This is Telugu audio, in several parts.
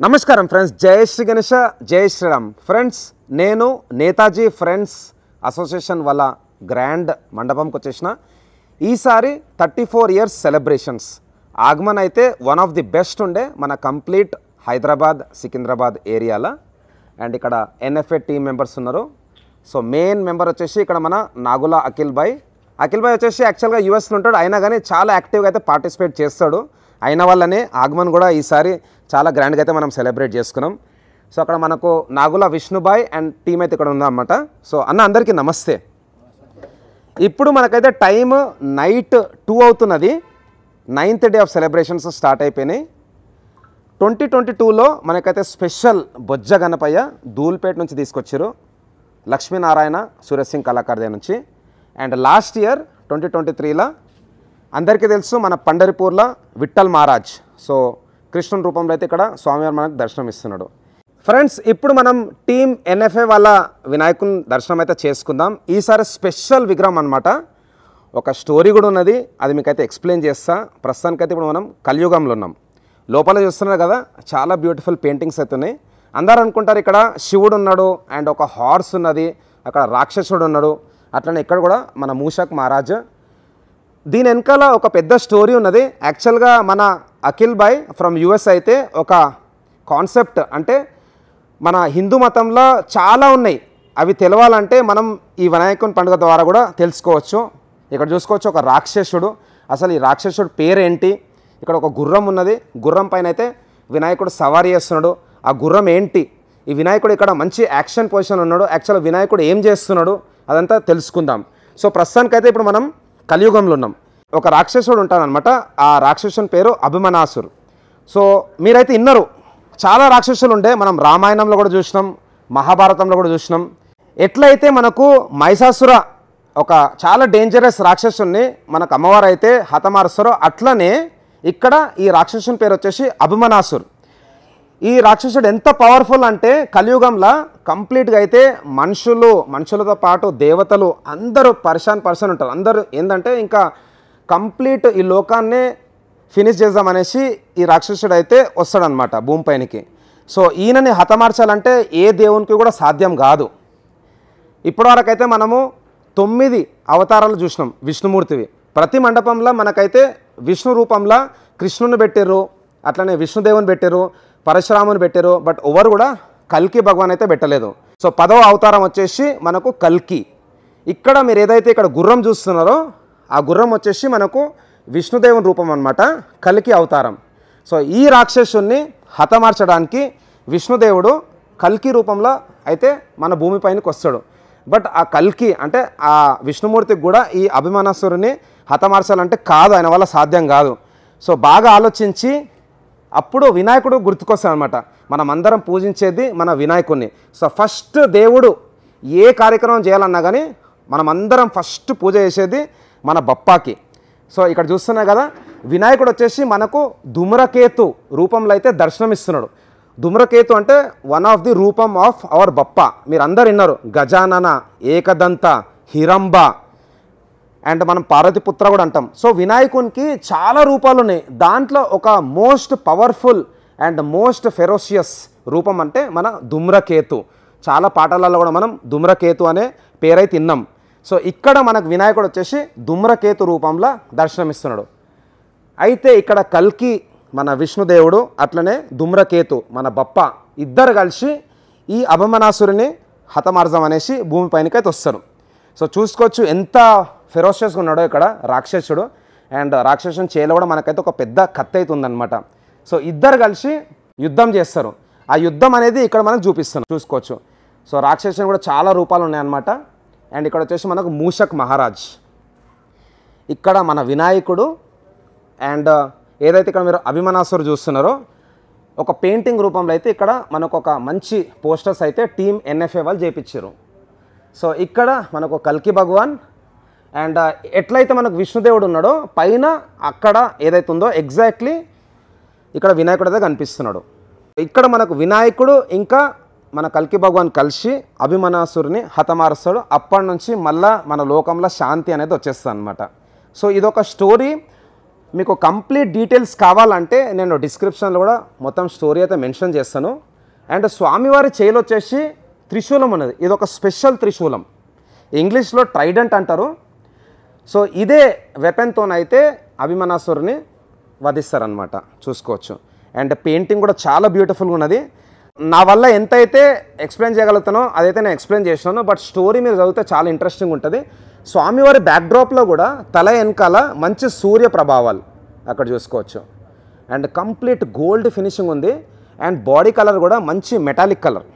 నమస్కారం ఫ్రెండ్స్, జై శ్రీ గణేష, జై శ్రీరామ్. ఫ్రెండ్స్, నేను నేతాజీ ఫ్రెండ్స్ అసోసియేషన్ వాళ్ళ గ్రాండ్ మండపంకి వచ్చేసిన. ఈసారి 34 ఇయర్స్ సెలబ్రేషన్స్ ఆగమన్ అయితే వన్ ఆఫ్ ది బెస్ట్ ఉండే మన కంప్లీట్ హైదరాబాద్ సికింద్రాబాద్ ఏరియాలో. అండ్ ఇక్కడ ఎన్ఎఫ్ఏ టీమ్ మెంబర్స్ ఉన్నారు. సో మెయిన్ మెంబర్ వచ్చేసి ఇక్కడ మన నాగుల అఖిల్ భాయ్ వచ్చేసి యాక్చువల్గా యూఎస్లో ఉంటాడు, అయినా కానీ చాలా యాక్టివ్గా అయితే పార్టిసిపేట్ చేస్తాడు. అయిన వల్లనే ఆగమన్ కూడా ఈసారి చాలా గ్రాండ్గా అయితే మనం సెలబ్రేట్ చేసుకున్నాం. సో అక్కడ మనకు నాగుల విష్ణుబాయ్ అండ్ టీమ్ అయితే ఇక్కడ ఉందన్నమాట. సో అన్న అందరికీ నమస్తే. ఇప్పుడు మనకైతే టైం నైట్ 2 అవుతున్నది. 9th day of celebrations start అయిపోయినాయి. 2022లో మనకైతే స్పెషల్ బొజ్జ గణపయ్య ధూల్పేట నుంచి తీసుకొచ్చారు, లక్ష్మీనారాయణ సూర్యసింగ్ కళాకారుదే నుంచి. అండ్ లాస్ట్ ఇయర్ 2023లో అందరికీ తెలుసు మన పండరిపూర్లో విఠల్ మహారాజ్. సో కృష్ణుని రూపంలో అయితే ఇక్కడ స్వామివారు మనకు దర్శనం ఇస్తున్నాడు. ఫ్రెండ్స్, ఇప్పుడు మనం టీమ్ ఎన్ఎఫ్ఏ వాళ్ళ వినాయకుని దర్శనం అయితే చేసుకుందాం. ఈసారి స్పెషల్ విగ్రహం అనమాట. ఒక స్టోరీ కూడా ఉన్నది, అది మీకైతే ఎక్స్ప్లెయిన్ చేస్తా. ప్రస్తుతానికైతే ఇప్పుడు మనం కలియుగంలో ఉన్నాం. లోపల చూస్తున్నారు కదా, చాలా బ్యూటిఫుల్ పెయింటింగ్స్ అయితే ఉన్నాయి. అందరూ అనుకుంటారు ఇక్కడ శివుడు ఉన్నాడు అండ్ ఒక హార్స్ ఉన్నది, అక్కడ రాక్షసుడు ఉన్నాడు. అట్లనే ఇక్కడ కూడా మన మూషక్ మహారాజ్. దీని వెనకాల ఒక పెద్ద స్టోరీ ఉన్నది. యాక్చువల్గా మన అఖిల్ భాయ్ ఫ్రమ్ యుఎస్ అయితే ఒక కాన్సెప్ట్, అంటే మన హిందూ మతంలో చాలా ఉన్నాయి, అవి తెలవాలంటే మనం ఈ వినాయకుని పండుగ ద్వారా కూడా తెలుసుకోవచ్చు. ఇక్కడ చూసుకోవచ్చు ఒక రాక్షసుడు. అసలు ఈ రాక్షసుడు పేరేంటి? ఇక్కడ ఒక గుర్రం ఉన్నది, గుర్రం పైన అయితే వినాయకుడు సవారీ చేస్తున్నాడు. ఆ గుర్రం ఏంటి? ఈ వినాయకుడు ఇక్కడ మంచి యాక్షన్ పొజిషన్ ఉన్నాడు. యాక్చువల్గా వినాయకుడు ఏం చేస్తున్నాడు అదంతా తెలుసుకుందాం. సో ప్రస్తుతానికైతే ఇప్పుడు మనం కలియుగంలో ఉన్నాం. ఒక రాక్షసుడు ఉంటాడనమాట. ఆ రాక్షసుని పేరు అభిమనాసురు. సో మీరైతే విన్నారు, చాలా రాక్షసులు ఉండే. మనం రామాయణంలో కూడా చూసినాం, మహాభారతంలో కూడా చూసినాం. ఎట్లయితే మనకు మహిషాసుర ఒక చాలా డేంజరస్ రాక్షసుని మనకు అమ్మవారు అయితే హతమారుస్తారో, అట్లనే ఇక్కడ ఈ రాక్షసుని పేరు వచ్చేసి అభిమనాసురు. ఈ రాక్షసుడు ఎంత పవర్ఫుల్ అంటే కలియుగంలో కంప్లీట్గా అయితే మనుషులతో పాటు దేవతలు అందరూ పర్సన్ ఉంటారు. అందరూ ఏంటంటే ఇంకా కంప్లీట్ ఈ లోకాన్నే ఫినిష్ చేద్దామనేసి ఈ రాక్షసుడు అయితే వస్తాడనమాట భూమిపైనకి. సో ఈయనని హతమార్చాలంటే ఏ దేవునికి కూడా సాధ్యం కాదు. ఇప్పటివరకు అయితే మనము 9 అవతారాలు చూసినాం విష్ణుమూర్తివి. ప్రతి మండపంలో మనకైతే విష్ణు రూపంలో కృష్ణుని పెట్టారు, అట్లనే విష్ణుదేవుని పెట్టారు, పరశురాముని పెట్టారు. బట్ ఎవరు కూడా కల్కి భగవాన్ అయితే పెట్టలేదు. సో 10వ అవతారం వచ్చేసి మనకు కల్కి. ఇక్కడ మీరు ఏదైతే ఇక్కడ గుర్రం చూస్తున్నారో ఆ గుర్రం వచ్చేసి మనకు విష్ణుదేవుని రూపం అనమాట, కల్కి అవతారం. సో ఈ రాక్షసుని హతమార్చడానికి విష్ణుదేవుడు కల్కి రూపంలో అయితే మన భూమిపైనకి వస్తాడు. బట్ ఆ కల్కి అంటే ఆ విష్ణుమూర్తికి కూడా ఈ అభిమనాసురుని హతమార్చాలంటే కాదు, ఆయన వల్ల సాధ్యం కాదు. సో బాగా ఆలోచించి అప్పుడు వినాయకుడు గుర్తుకొస్తాడు అనమాట. మనం అందరం పూజించేది మన వినాయకుడిని. సో ఫస్ట్ దేవుడు ఏ కార్యక్రమం చేయాలన్నా కానీ మనం అందరం ఫస్ట్ పూజ చేసేది మన బప్పాకి. సో ఇక్కడ చూస్తున్నా కదా, వినాయకుడు వచ్చేసి మనకు ధూమ్రకేతు రూపంలో అయితే దర్శనమిస్తున్నాడు. ధూమ్రకేతు అంటే వన్ ఆఫ్ ది రూపం ఆఫ్ అవర్ బప్ప. మీరు అందరు విన్నారు, గజానన, ఏకదంత, హిరంబ అండ్ మనం పార్వతీపుత్ర కూడా అంటాం. సో వినాయకునికి చాలా రూపాలు ఉన్నాయి. దాంట్లో ఒక most powerful and most ferocious రూపం అంటే మన ధూమ్రకేతు. చాలా పాటలలో కూడా మనం ధూమ్రకేతు అనే పేరైతే విన్నాం. సో ఇక్కడ మనకు వినాయకుడు వచ్చేసి ధూమ్రకేతు రూపంలో దర్శనమిస్తున్నాడు. అయితే ఇక్కడ కల్కి మన విష్ణుదేవుడు, అట్లనే ధూమ్రకేతు మన బప్ప ఇద్దరు కలిసి ఈ అభిమనాసురుని హతమార్జం అనేసి భూమిపైనకైతే వస్తారు. సో చూసుకోవచ్చు ఎంత ఫెరోషియస్గా ఉన్నాడో ఇక్కడ రాక్షసుడు. అండ్ రాక్షసుని చేలో కూడా మనకైతే ఒక పెద్ద కత్తి అయితే ఉందన్నమాట. సో ఇద్దరు కలిసి యుద్ధం చేస్తారు. ఆ యుద్ధం అనేది ఇక్కడ మనకు చూసుకోవచ్చు. సో రాక్షసుని కూడా చాలా రూపాలు ఉన్నాయన్నమాట. అండ్ ఇక్కడ వచ్చేసి మనకు మూషక్ మహారాజ్, ఇక్కడ మన వినాయకుడు. అండ్ ఏదైతే ఇక్కడ మీరు అభిమనాసురు చూస్తున్నారో ఒక పెయింటింగ్ రూపంలో అయితే ఇక్కడ మనకు ఒక మంచి పోస్టర్స్ అయితే టీమ్ ఎన్ఎఫ్ఏ వాళ్ళు చేయించారు. సో ఇక్కడ మనకు కల్కి భగవాన్ అండ్ ఎట్లయితే మనకు విష్ణుదేవుడు ఉన్నాడో పైన అక్కడ ఏదైతే ఉందో ఎగ్జాక్ట్లీ ఇక్కడ వినాయకుడు అయితే కనిపిస్తున్నాడు. ఇక్కడ మనకు వినాయకుడు ఇంకా మన కల్కి భగవాన్ కలిసి అభిమనాసురుని హతమారుస్తాడు. అప్పటి నుంచి మళ్ళా మన లోకంలో శాంతి అనేది వచ్చేస్తుంది అనమాట. సో ఇదొక స్టోరీ. మీకు కంప్లీట్ డీటెయిల్స్ కావాలంటే నేను డిస్క్రిప్షన్లో కూడా మొత్తం స్టోరీ అయితే మెన్షన్ చేస్తాను. అండ్ స్వామివారి చేయిలో వచ్చేసి త్రిశూలం ఉన్నది. ఇది ఒక స్పెషల్ త్రిశూలం, ఇంగ్లీష్లో ట్రైడెంట్ అంటారు. సో ఇదే వెపన్తోనైతే అభిమన్యుని వధిస్తారనమాట, చూసుకోవచ్చు. అండ్ పెయింటింగ్ కూడా చాలా బ్యూటిఫుల్గా ఉన్నది. నా వల్ల ఎంతైతే ఎక్స్ప్లెయిన్ చేయగలుగుతానో అదైతే నేను ఎక్స్ప్లెయిన్ చేసినాను. బట్ స్టోరీ మీరు చదివితే చాలా ఇంట్రెస్టింగ్ ఉంటుంది. స్వామివారి బ్యాక్డ్రాప్లో కూడా తల వెనకాల మంచి సూర్య ప్రభావాలు అక్కడ చూసుకోవచ్చు. అండ్ కంప్లీట్ గోల్డ్ ఫినిషింగ్ ఉంది. అండ్ బాడీ కలర్ కూడా మంచి metallic colour.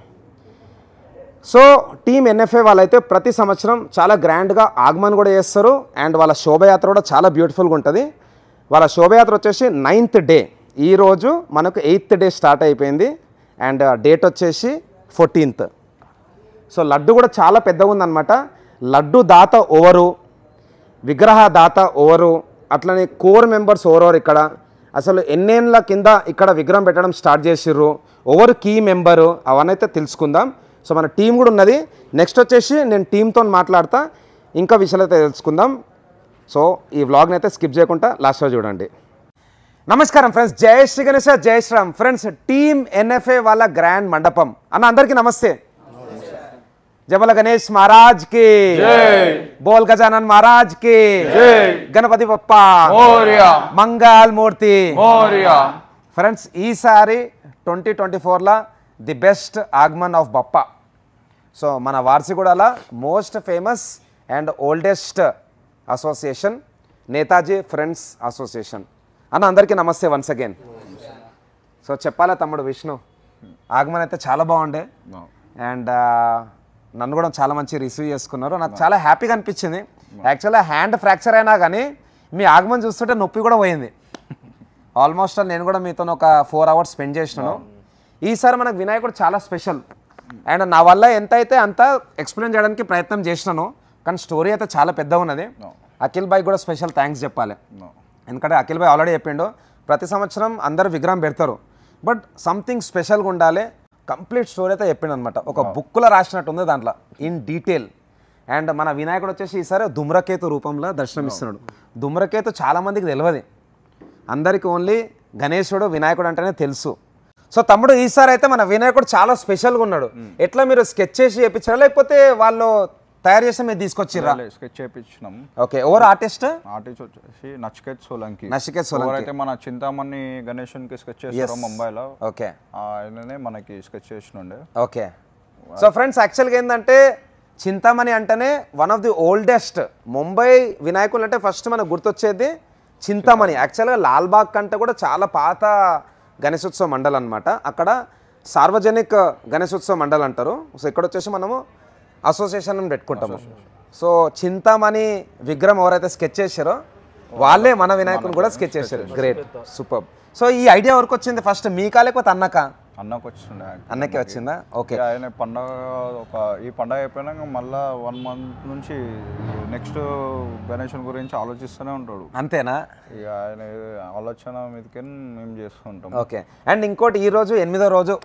So team NFA వాళ్ళైతే ప్రతి సంవత్సరం చాలా గ్రాండ్గా ఆగమన్ కూడా చేస్తారు. అండ్ వాళ్ళ శోభయాత్ర కూడా చాలా బ్యూటిఫుల్గా ఉంటుంది. వాళ్ళ శోభయాత్ర వచ్చేసి 9th డే, ఈరోజు మనకు 8th డే స్టార్ట్ అయిపోయింది. అండ్ డేట్ వచ్చేసి 14th. సో లడ్డు కూడా చాలా పెద్దగా ఉందన్నమాట. లడ్డు దాత ఓవరు, విగ్రహ దాత ఓవరు, అట్లనే కోర్ మెంబర్స్ ఓవర్. ఇక్కడ అసలు ఎన్నేళ్ళ కింద ఇక్కడ విగ్రహం పెట్టడం స్టార్ట్ చేసిర్రు, ఓవర్ కీ మెంబరు, అవన్నీ అయితే తెలుసుకుందాం. సో మన టీం కూడా ఉన్నది. నెక్స్ట్ వచ్చేసి నేను టీంతో మాట్లాడతా, ఇంకా విషయాలు అయితే తెలుసుకుందాం. సో ఈ వ్లాగ్ని అయితే స్కిప్ చేయకుండా లాస్ట్లో చూడండి. నమస్కారం ఫ్రెండ్స్, జై శ్రీ గణేశ, జై శ్రీరామ్. ఫ్రెండ్స్, టీమ్ ఎన్ఎఫ్ఏ వాళ్ళ గ్రాండ్ మండపం అన్న అందరికీ నమస్తే. జబల గణేష్ మహారాజ్ కి బోల్ గజానన్ మహారాజ్ కి గణపతి బప్ప మంగళ మూర్తి. ఫ్రెండ్స్, ఈసారి 2024లా the best Aagman of Bappa. So మన వార్సిగూడల most famous and oldest association Netaji friends association. అన్న అందరికీ నమస్తే వన్స్ అగైన్. సో చెప్పాలా తమ్ముడు విష్ణు, ఆగమన్ అయితే చాలా బాగుండే. అండ్ నన్ను కూడా చాలా మంచి రిసీవ్ చేసుకున్నారు. నాకు చాలా హ్యాపీగా అనిపించింది. యాక్చువల్గా హ్యాండ్ ఫ్రాక్చర్ అయినా కానీ మీ ఆగమన్ చూస్తుంటే నొప్పి కూడా పోయింది. ఆల్మోస్ట్ నేను కూడా మీతో ఒక 4 hours స్పెండ్ చేసినాను. ఈసారి మనకు వినాయకుడు చాలా స్పెషల్. అండ్ నా వల్ల ఎంత అయితే అంత ఎక్స్ప్లెయిన్ చేయడానికి ప్రయత్నం చేసినాను. కానీ స్టోరీ అయితే చాలా పెద్దగా ఉన్నది. అఖిల్ భాయ్ కూడా స్పెషల్ థ్యాంక్స్ చెప్పాలి. ఎందుకంటే అఖిల్ భాయ్ ఆల్రెడీ చెప్పిండు, ప్రతి సంవత్సరం అందరు విగ్రహం పెడతారు, బట్ సంథింగ్ స్పెషల్గా ఉండాలి. కంప్లీట్ స్టోరీ అయితే చెప్పిండు అనమాట. ఒక బుక్లో రాసినట్టు ఉంది దాంట్లో ఇన్ డీటెయిల్. అండ్ మన వినాయకుడు వచ్చేసి ఈసారి ధూమ్రకేతు రూపంలో దర్శనమిస్తున్నాడు. ధూమ్రకేతు చాలామందికి తెలియదు, అందరికీ ఓన్లీ గణేశుడు వినాయకుడు అంటేనే తెలుసు. సో తమ్ముడు, ఈసారి అయితే మన వినాయకుడు చాలా స్పెషల్గా ఉన్నాడు. ఎట్లా మీరు స్కెచ్ చేసి చేయించారా లేకపోతే వాళ్ళు తయారు చేసి మీరు తీసుకొచ్చిర్రా? స్కెచ్ చేయించినాం. ఓకే, ఎవరు ఆర్టిస్ట్? ఆర్టిస్ట్ వచ్చేసి నచికేత్ సోలంకి. నచికేత్ సోలంకి అయితే మన చింతామణి గణేశునికి స్కెచ్ చేస్తారు ముంబైలో. ఓకే, ఆయననే మనకి స్కెచ్ చేసినుండే. ఓకే. సో ఫ్రెండ్స్, యాక్చువల్గా ఏంటంటే చింతామణి అంటేనే one of the oldest Mumbai వినాయకులు. అంటే ఫస్ట్ మనకు గుర్తొచ్చేది చింతామణి. యాక్చువల్గా లాల్బాగ్ కంటే కూడా చాలా పాత గణేశోత్సవ మండలి అనమాట. అక్కడ సార్వజనిక్ గణేశోత్సవ మండలి అంటారు. సో ఇక్కడ వచ్చేసి మనము అసోసియేషన్ పెట్టుకుంటాము. సో చింతామణి విగ్రహం ఎవరైతే స్కెచ్ చేశారో వాళ్ళే మన వినాయకుని కూడా స్కెచ్ చేశారు. Great, super. సో ఈ ఐడియా వరకు వచ్చింది ఫస్ట్ మీకా లేకపోతే అన్నకా? అన్నకు వచ్చిండే. అన్నకే వచ్చిందా? ఓకే. ఆయన పండగ ఈ పండగ అయిపోయినాక మళ్ళీ 1 month నుంచి నెక్స్ట్ గణేశుని గురించి ఆలోచిస్తూనే ఉంటాడు. అంతేనా? ఇక ఆయన ఆలోచన మీదకి మేము చేస్తుంటాం. ఓకే. అండ్ ఇంకోటి, ఈరోజు 8వ రోజు.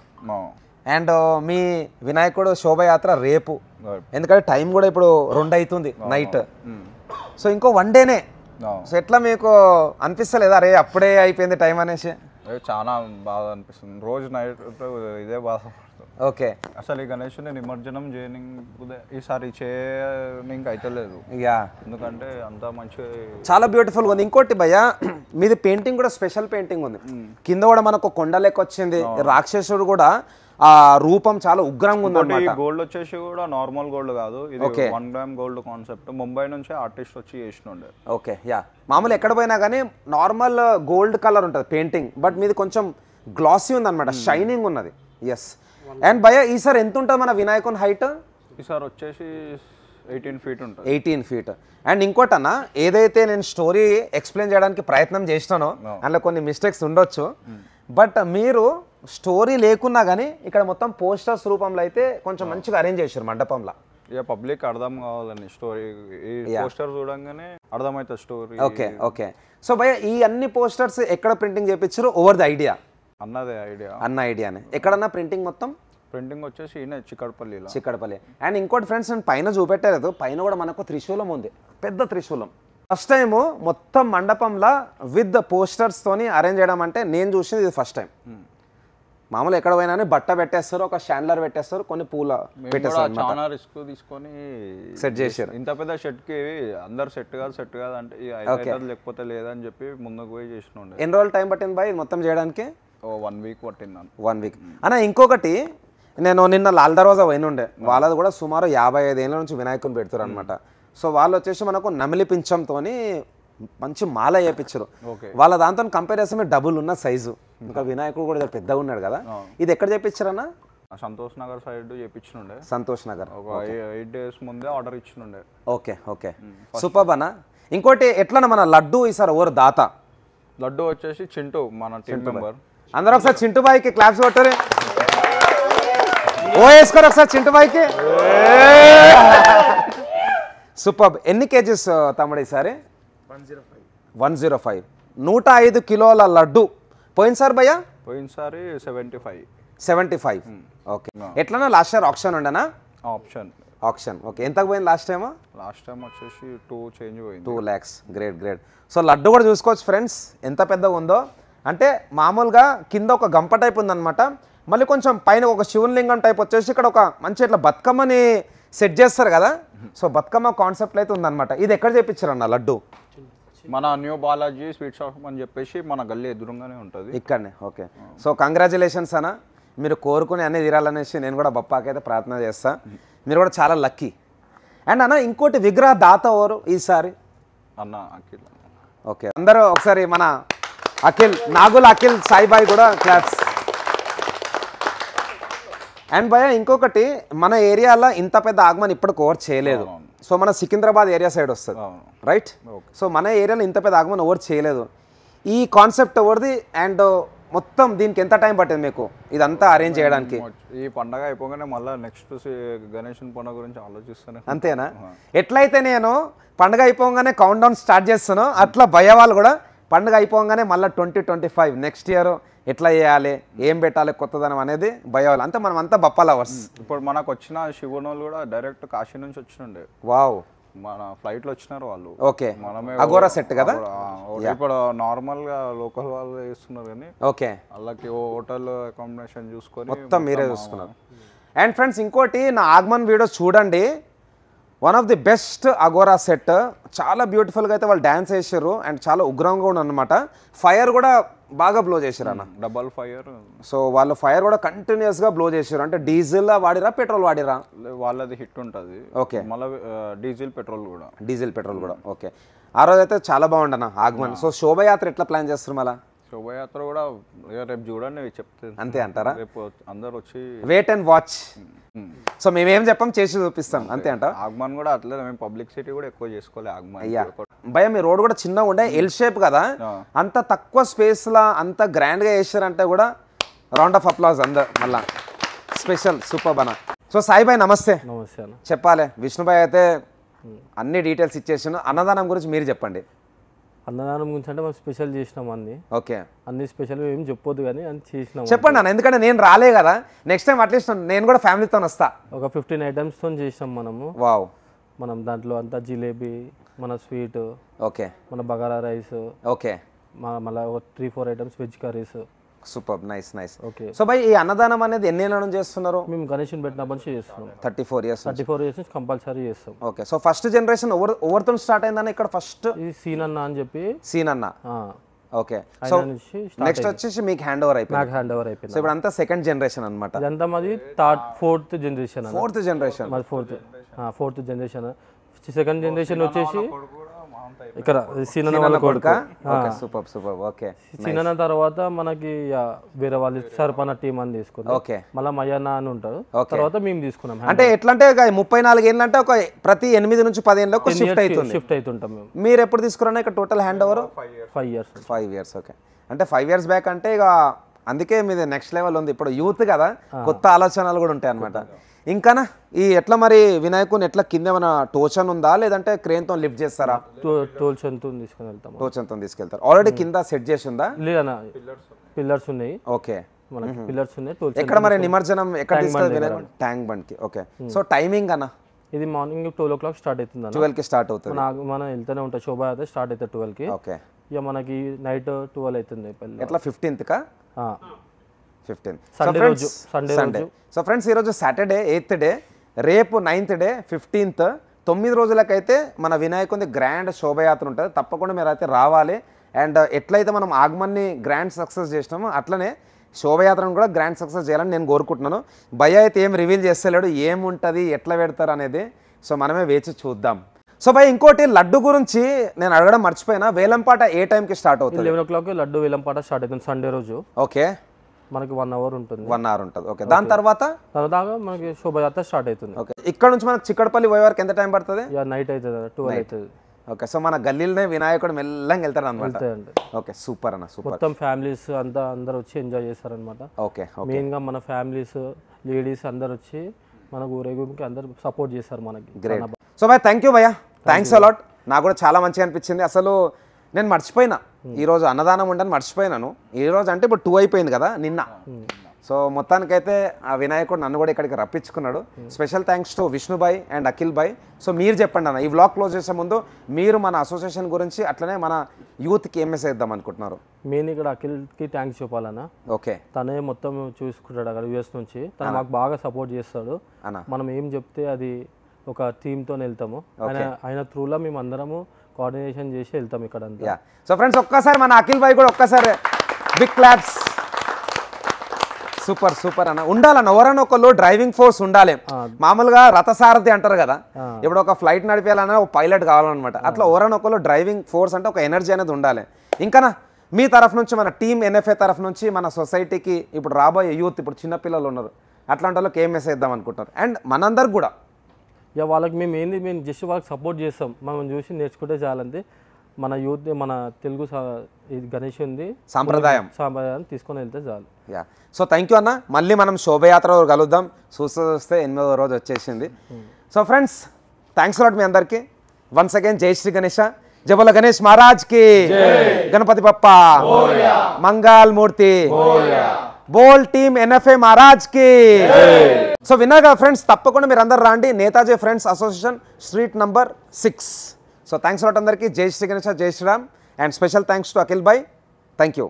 అండ్ మీ వినాయకుడు శోభయాత్ర రేపు. ఎందుకంటే టైం కూడా ఇప్పుడు 2 అవుతుంది నైట్. సో ఇంకో 1 డేనే. సో ఎట్లా మీకు అనిపిస్తలేదా అరే అప్పుడే అయిపోయింది టైం అనేసి? చాలా బాధ అనిపిస్తుంది. రోజు నైట్ ఇదే బాధ. ఓకే. అసలు ఈ గణేశుని నిమజ్జనం ఈసారి చేయనికి అయితలేదు. యా, ఎందుకంటే అంత మంచి చాలా బ్యూటిఫుల్గా ఉంది. ఇంకోటి భయ్యా, మీది పెయింటింగ్ కూడా స్పెషల్ పెయింటింగ్ ఉంది. కింద కూడా మనకు కొండ లెక్క వచ్చింది. రాక్షసుడు కూడా ఆ రూపం చాలా ఉగ్రంగా ఉంది. గోల్డ్ వచ్చేసి కూడా నార్మల్ గోల్డ్ కాదు, ఇది 1 gram గోల్డ్ కాన్సెప్ట్. ముంబై నుంచి ఆర్టిస్ట్ వచ్చి చేసినుండే. ఓకే. యా, మామూలు ఎక్కడ పోయినా కానీ నార్మల్ గోల్డ్ కలర్ ఉంటుంది పెయింటింగ్, బట్ మీది కొంచెం గ్లాసీ ఉంది అనమాట, షైనింగ్ ఉన్నది. ఎస్. అండ్ భయ్యా, ఈసారి ఎంత ఉంటుంది మన వినాయకుని హైట్? ఈసారి వచ్చేసి 18 feet ఉంటుంది. 18 feet. అండ్ ఇంకోటన్నా, ఏదైతే నేను స్టోరీ ఎక్స్ప్లెయిన్ చేయడానికి ప్రయత్నం చేసినానో అందులో కొన్ని మిస్టేక్స్ ఉండొచ్చు, బట్ మీరు స్టోరీ లేకున్నా కానీ ఇక్కడ మొత్తం పోస్టర్స్ రూపంలో అయితే కొంచెం మంచిగా అరేంజ్ చేశారు మండపంలో. ఇక పబ్లిక్ అర్థం కావాలని స్టోరీ, ఈ పోస్టర్ చూడంగానే అర్థమవుతుంది స్టోరీ. Okay, okay. సో భయ్య, ఈ అన్ని పోస్టర్స్ ఎక్కడ ప్రింటింగ్ చేయించారు? Over the idea? అన్నదే ఐడియా. అన్న ఐడియానే. ఎక్కడన్నా ప్రింటింగ్ మొత్తం? ప్రింటింగ్ వచ్చేసి చిక్కడపల్లిలో. చిక్కడపల్లి. అండ్ ఇంకోటి ఫ్రెండ్స్, నేను పైన చూపెట్టలేదు, పైన కూడా మనకు త్రిశూలం ఉంది, పెద్ద త్రిశూలం. ఫస్ట్ టైం మొత్తం మండపంలో విత్ పోస్టర్స్తోని అరేంజ్ చేయడం అంటే నేను చూసింది ఇది ఫస్ట్ టైం. మామూలు ఎక్కడ పోయినా బట్ట పెట్టేస్తారు, ఒక షాండ్లర్ పెట్టేస్తారు, కొన్ని పూల పెట్టేస్తారు. చాలా రిస్క్ తీసుకొని సెట్ చేశారు. ఇంత పెద్ద షెట్కి అందరు సెట్ కాదు అంటే లేకపోతే లేదని చెప్పి ముందుకు పోయి చేసిన. ఎన్ని రోజులు టైం పట్టింది బాయ్ మొత్తం చేయడానికి? 1 వీక్ పట్టింది. 1 వీక్ అన్న. ఇంకొకటి నేను నిన్న లాల్ దర్వాజా పోయినుండే, వాళ్ళది కూడా సుమారు 55 ఏళ్ళ నుంచి వినాయకుని పెడతారు అనమాట. సో వాళ్ళు వచ్చేసి మనకు నమిలి పింఛంతో మంచి మాల వేయించారు. వాళ్ళ దాంతో కంపేర్ చేస్తే డబుల్ ఉన్న సైజు. ఇంకా వినాయకుడు కూడా పెద్దగా ఉన్నాడు కదా. ఇది ఎక్కడ చేయించారన్నా? సంతోష్ నగర్ సైడ్ చేయించుండే. సంతోష్ నగర్ ఒక 8 days ముందే ఆర్డర్ ఇచ్చినుండే. ఓకే ఓకే, సూపర్ అన్న. ఇంకోటి ఎట్లా మన లడ్డు ఈసారి ఓవర్ దాత? లడ్డు వచ్చేసి చింటూ, మన టీమ్ మెంబర్. అందరూ ఒకసారి చింటూ బాయ్కి క్లాప్స్ కొట్టరు. ఓ వేసుకోరు ఒకసారి చింటూ బాయ్కి. సూపర్. ఎన్ని కేజీస్ తమ్ముడు ఈసారి? 105. 105 కిలోల లడ్డు. పోయినసారి భయ్యా? పోయినసారి 75. ఓకే. ఎట్లన్నా లాస్ట్ ఇయర్ ఆప్షన్ ఉండనా? Option okay. ఎంతకు పోయింది లాస్ట్ టైం? లాస్ట్ టైం వచ్చేసి 2 చేంజ్ పోయింది. 2 lakhs. గ్రేట్. సో లడ్డు కూడా చూసుకోవచ్చు ఫ్రెండ్స్ ఎంత పెద్దగా ఉందో. అంటే మామూలుగా కింద ఒక గంప టైప్ ఉందన్నమాట, మళ్ళీ కొంచెం పైన ఒక శివలింగం టైప్ వచ్చేసి ఇక్కడ ఒక మంచి ఇట్లా బతుకమ్మని సెట్ చేస్తారు కదా. సో బతుకమ్మ కాన్సెప్ట్ అయితే ఉందన్నమాట. ఇది ఎక్కడ చేయించారన్న లడ్డు? మన న్యూ బాలాజీ స్వీట్ షాప్ అని చెప్పేసి మన గల్లీ ఎదురుగానే ఉంటుంది, ఇక్కడనే. ఓకే. సో కంగ్రాచులేషన్స్ అన్న, మీరు కోరుకుని అన్నీ తీరాలనేసి నేను కూడా బప్పాకైతే ప్రార్థన చేస్తా. మీరు కూడా చాలా లక్కీ. అండ్ అన్న ఇంకోటి విగ్రహ దాత ఎవరు ఈసారి? అన్న అఖిల్. ఓకే, అందరూ ఒకసారి మన అఖిల్, నాగుల అఖిల్ సాయిబాయి కూడా క్లాప్స్. అండ్ భయ ఇంకొకటి, మన ఏరియాలో ఇంత పెద్ద ఆగమన్ ఇప్పుడు కవర్ చేయలేదు. సో మన సికింద్రాబాద్ ఏరియా సైడ్ వస్తుంది రైట్. సో మన ఏరియాలో ఇంత పెద్ద ఆగమన్ ఎవరు చేయలేదు. ఈ కాన్సెప్ట్ ఎవరిది అండ్ మొత్తం దీనికి ఎంత టైం పట్టింది మీకు ఇదంతా అరేంజ్ చేయడానికి? ఈ పండగ అయిపోగానే మళ్ళీ నెక్స్ట్ గణేశన్ పండుగ గురించి ఆలోచిస్తాను. అంతేనా? ఎట్లయితే నేను పండుగ అయిపోగానే కౌంట్ డౌన్ స్టార్ట్ చేస్తానో అట్లా భయ వాళ్ళు కూడా పండుగ అయిపోగానే మళ్ళీ 2025 నెక్స్ట్ ఇయర్ ఎట్లా చేయాలి, ఏం పెట్టాలి కొత్తదనం అనేది భయవాళ్ళు. అంతే మనం అంతా బప్ప లవర్స్. ఇప్పుడు మనకు వచ్చిన శివనోళ్ళు కూడా డైరెక్ట్ కాశీ నుంచి వచ్చినుండే. వావ్. మన ఫ్లైట్ లో వచ్చినారు వాళ్ళు. ఓకే, అగోరా సెట్ కదా. ఇప్పుడు నార్మల్ గా లోకల్ వాళ్ళు చేస్తున్నారు కానీ ఓకే వాళ్ళకి హోటల్ అకామిడేషన్ చూసుకొని మొత్తం మీరే చూసుకున్నారు. అండ్ ఫ్రెండ్స్ ఇంకోటి, నా ఆగమన్ వీడియో చూడండి, one of the best Agora set. చాలా బ్యూటిఫుల్గా అయితే వాళ్ళు డ్యాన్స్ చేశారు అండ్ చాలా ఉగ్రంగా కూడా అనమాట. ఫైర్ కూడా బాగా బ్లో చేశారు అన్న, డబల్ ఫైర్. సో వాళ్ళు ఫైర్ కూడా కంటిన్యూస్గా బ్లో చేశారు. అంటే డీజిల్ వాడిరా పెట్రోల్ వాడిరా? వాళ్ళది హిట్ ఉంటుంది. ఓకే, మళ్ళీ డీజిల్ పెట్రోల్ కూడా. ఓకే, ఆ రోజు అయితే చాలా బాగుండన్న ఆగమన్. సో శోభయాత్ర ఎట్లా ప్లాన్ చేస్తారు? మళ్ళీ శోభయాత్ర కూడా రేపు చూడండి చెప్తే. అంతే అంటారా? రేపు అందరు వచ్చి వెయిట్ అండ్ వాచ్. సో మేమేం చెప్పాం, చేసి చూపిస్తాం. అంతే అంట. ఆగమన్ కూడా అట్లే, మేము పబ్లిసిటీ కూడా ఎక్కువ చేసుకోవాలి ఆగమన్. అయ్యా భయ మీ రోడ్ కూడా చిన్నగా ఉండే, ఎల్ షేప్ కదా, అంత తక్కువ స్పేస్ లా అంత గ్రాండ్ గా చేశారంటే కూడా రౌండ్ ఆఫ్ అప్లాజ్ అందరు. మళ్ళా స్పెషల్ సూపర్ బనా. సో సాయిబాయ్ నమస్తే. నమస్తే అన్న. చెప్పాలి, విష్ణుబాయ్ అయితే అన్ని డీటెయిల్స్ ఇచ్చేసాను. అన్నదానం గురించి మీరు చెప్పండి. అన్నదానం గురించి అంటే మనం స్పెషల్ చేసినాం అన్ని. ఓకే, అన్ని స్పెషల్ ఏం చెప్పొద్దు కానీ అన్ని చేసినాం. చెప్పండి అన్న, ఎందుకంటే నేను రాలే కదా, నెక్స్ట్ టైం అట్లీస్ట్ నేను కూడా ఫ్యామిలీతో వస్తా. ఒక 15 ఐటమ్స్తో చేసినాం మనము. వావ్. మనం దాంట్లో అంతా జిలేబీ, మన స్వీట్, ఓకే, మన బగారా రైస్, ఓకే, మళ్ళీ ఒక 3-4 items veg curries. Super, nice. Okay. So భయ్ ఈ అన్నదానం అనేది ఎన్ని ఏళ్ళ నుంచి చేస్తున్నారు? మేము గణేష్ని పెట్టినప్పటి నుంచి చేస్తున్నాం. 34 years. 34 years నుంచి కంపల్సరీ చేస్తాం. ఓకే, సో ఫస్ట్ జనరేషన్ ఎవరితో స్టార్ట్ అయిందన్న ఇక్కడ? ఫస్ట్ ఈ సీన్ అన్న అని చెప్పి. సీన్ అన్న. ఓకే, సో నెక్స్ట్ వచ్చేసి మీకు హ్యాండ్ ఓవర్ అయిపోయింది. నాకు హ్యాండ్ ఓవర్ అయిపోయింది. సో ఇప్పుడు అంతా సెకండ్ జనరేషన్ అనమాట. ఇదంతా మాది 4th జనరేషన్. Fourth generation. మాది ఫోర్త్ జనరేషన్. సెకండ్ జనరేషన్ వచ్చేసి ఇక్కడ సీనన్న వాళ్ళ కొడుకు. సూపర్. ఓకే, సీనన్న తర్వాత మనకి వేరే వాళ్ళు సర్పన్న టీం అని తీసుకున్నాం. ఓకే, మళ్ళీ మయ్యన్న అని ఉంటారు. తర్వాత మేము తీసుకున్నాం. అంటే ఎట్లా అంటే 34 ఏళ్ళు అంటే ఒక ప్రతి 8 నుంచి 10 ఏళ్ళకి షిఫ్ట్ అవుతుంటాం మేము. మీరు ఎప్పుడు తీసుకున్నా ఇక్కడ total hand over? 5 years. Okay, అంటే 5 years బ్యాక్ అంటే ఇక అందుకే మీది నెక్స్ట్ లెవెల్ ఉంది. ఇప్పుడు యూత్ కదా, కొత్త ఆలోచనలు కూడా ఉంటాయి అనమాట. ఇంకానా ఈ ఎట్లా మరి వినాయకుని ఎట్లా కింద ఏమైనా టోచన్ ఉందా లేదంటే క్రేన్తో లిఫ్ట్ చేస్తారా? టోచన్తో తీసుకుని వెళ్తాం. టోచన్తో తీసుకెళ్తారు. ఆల్రెడీ కింద సెట్ చేసి ఉందా? లేదన్నా, పిల్లర్స్ ఉన్నాయి. ఓకే, మనకి పిల్లర్స్ ఉన్నాయి. ఎక్కడ మరి నిమజ్జనం ఎక్కడ తీసుకెళ్తారు? ట్యాంక్ బండ్ కి. ఓకే, సో టైమింగ్ అన్న ఇది మార్నింగ్ 12 o'clock స్టార్ట్ అవుతుంది అన్న. 12కి స్టార్ట్ అవుతుంది. మనం వెళ్తూనే ఉంటాం, శోభాయాత్ర స్టార్ట్ అవుతుంది 12కి. ఓకే, ఇక మనకి నైట్ 12 అవుతుంది. ఎట్లా 15th 15th సండే రోజు, సండే. సో ఫ్రెండ్స్ ఈరోజు సాటర్డే 8th డే, రేపు 9th డే 15th, 9 రోజులకైతే మన వినాయకుని గ్రాండ్ శోభయాత్ర ఉంటుంది. తప్పకుండా మీరు అయితే రావాలి. అండ్ ఎట్లయితే మనం ఆగమన్ని గ్రాండ్ సక్సెస్ చేసినామో అట్లనే శోభయాత్రను కూడా గ్రాండ్ సక్సెస్ చేయాలని నేను కోరుకుంటున్నాను. భయ అయితే ఏం రివీల్ చేస్తలేడు, ఏముంటుంది ఎట్లా పెడతారు అనేది. సో మనమే వేచి చూద్దాం. సో భయ్ ఇంకోటి లడ్డు గురించి నేను అడగడం మర్చిపోయినా, వేలంపాట ఏ టైంకి స్టార్ట్ అవుతుంది? 11 o'clock లడ్డు వేలంపాట స్టార్ట్ అవుతుంది సండే రోజు. ఓకే, మనకి 1 hour ఉంటుంది. 1 hour ఉంటుంది. ఓకే, దాని తర్వాత మనకి శోభయాత్ర స్టార్ట్ అవుతుంది. ఓకే, ఇక్కడ నుంచి మనకు చిక్కడపల్లి పోయే వరకు ఎంత టైం పడుతుంది? నైట్ అవుతుంది, 12 అవుతుంది. ఓకే, సో మన గల్లీలోనే వినాయకుడు మెల్లంగా వెళ్తాడు అనమాట. ఓకే, సూపర్ అన్న, సూపర్. మొత్తం ఫ్యామిలీస్ అందరు వచ్చి ఎంజాయ్ చేస్తారనమాట. ఓకే, మెయిన్ గా మన ఫ్యామిలీస్, లేడీస్ అందరు వచ్చి మనకు ఊరేగింపుకి అందరు సపోర్ట్ చేస్తారు మనకి. గ్రేట్. సో భయ్ థ్యాంక్ యూ భయ్యా, థ్యాంక్స్ అలాట్. నాకు కూడా చాలా మంచిగా అనిపించింది. అసలు నేను మర్చిపోయినా, ఈరోజు అన్నదానం ఉండని మర్చిపోయినాను. ఈరోజు అంటే ఇప్పుడు 2 అయిపోయింది కదా నిన్న. సో మొత్తానికైతే ఆ వినాయకుడు నన్ను కూడా ఇక్కడికి రప్పించుకున్నాడు. Special thanks to Vishnubhai and Akhil bhai. సో మీరు చెప్పండి అన్న, ఈ వ్లాగ్ క్లోజ్ చేసే ముందు మీరు మన అసోసియేషన్ గురించి అట్లనే మన యూత్కి ఏం మెసేజ్ ఇద్దాం అనుకుంటున్నారు? మెయిన్ ఇక్కడ అఖిల్కి థ్యాంక్స్ చెప్పాలన్నా. ఓకే, తనే మొత్తం చూసుకుంటాడు అక్కడ యూఎస్ నుంచి. తను మాకు బాగా సపోర్ట్ చేస్తాడు. మనం ఏం చెప్తే అది ఒక టీమ్తో వెళ్తాము. ఆయన త్రూలో మేము అందరము కోఆర్డినేషన్ చేసి వెళ్తాం ఇక్కడ అంతా. సో ఫ్రెండ్స్ ఒక్కసారి మన అఖిల్ భాయ్ కూడా ఒక్కసారి బిగ్ క్లాప్స్. సూపర్ సూపర్ అన్న. ఉండాలన్న ఎవరైనా ఒకళ్ళు డ్రైవింగ్ ఫోర్స్ ఉండాలి. మామూలుగా రథసారథి అంటారు కదా, ఇప్పుడు ఒక ఫ్లైట్ నడిపేయాలన్నా ఒక పైలట్ కావాలన్నమాట. అట్లా ఎవరైనా ఒకళ్ళు డ్రైవింగ్ ఫోర్స్ అంటే ఒక ఎనర్జీ అనేది ఉండాలి. ఇంకా మీ తరఫు నుంచి, మన టీమ్ ఎన్ఎఫ్ఏ తరఫు నుంచి మన సొసైటీకి ఇప్పుడు రాబోయే యూత్, ఇప్పుడు చిన్నపిల్లలు ఉన్నారు, అట్లాంటి వాళ్ళకి ఏం మెసేజ్ ఇద్దాం అనుకుంటారు? అండ్ మనందరికి కూడా ఇక వాళ్ళకి మేము జస్ట్ వాళ్ళకి సపోర్ట్ చేస్తాం. మనం చూసి నేర్చుకుంటే చాలంతే. మన యూత్, మన తెలుగు గణేష్ ఉంది సాంప్రదాయం తీసుకొని వెళ్తే చాలు. యా, సో థ్యాంక్ యూ అన్న. మళ్ళీ మనం శోభయాత్ర కలుద్దాం. చూస్తే 8వ రోజు వచ్చేసింది. సో ఫ్రెండ్స్ థ్యాంక్స్ లాట్ మీ అందరికీ. వన్స్ అగైన్ జై శ్రీ గణేష. జబల గణేష్ మహారాజ్ కి, గణపతి బప్ప, మంగళ మూర్తి, బోల్ టీమ్ ఎన్ఎఫ్ఏ మహారాజ్ కి. సో విన్నాగా ఫ్రెండ్స్, తప్పకుండా మీరు అందరు రండి. Netaji friends association, street number 6. So thanks lot అందరికీ. జై శ్రీ గణేష, జై Shriram. And special thanks to Akhil భాయ్. Thank you.